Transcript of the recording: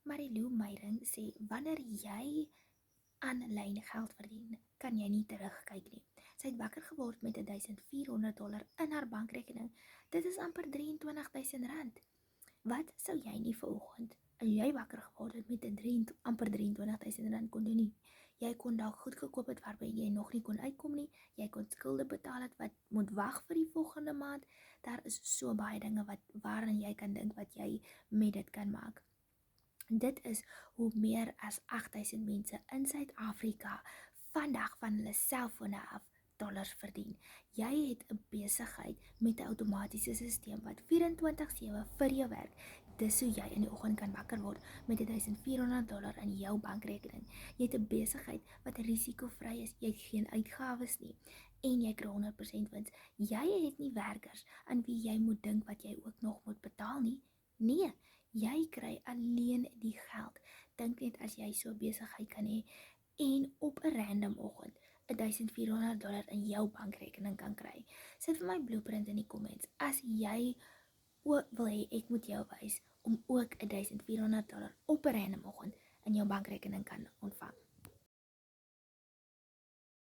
Marilou Meyering sê, wanneer jy aanlyn geld verdien, kan jy nie terugkyk nie. Sy het wakker geword met $1,400 in haar bankrekening. Dit is amper R23,000. Wat sou jy nie vanoggend, as jy wakker geword het met amper R23,000 kon doen nie? Jy kon dalk goed gekoop het waarby jy nog nie kon uitkom nie. Jy kon skulde betaal het wat moet wag vir die volgende maand. Daar is so baie dinge waaraan jy kan dink wat jy met dit kan maak. Dit is hoe meer as 8,000 mense in Suid-Afrika vandag van hulle selfone af dollars verdien. Jy het 'n besigheid met 'n outomatiese stelsel wat 24/7 vir jou werk. Dis hoe jy in die oggend kan wakker word met $1,400 in jou bankrekening. Jy het 'n besigheid wat risikovry is. Jy het geen uitgawes nie en jy kry 100% wins. Jy het nie werkers aan wie jy moet dink wat jy ook nog moet betaal nie. Nee, jy kry alleen die geld. Dink net as jy so besigheid kan hê en op 'n random oggend $1,400 in jou bankrekening kan kry. Sit vir my blueprint in die comments as jy ook wil hê ek moet jou wys om ook $1,400 op 'n random oggend in jou bankrekening kan ontvang.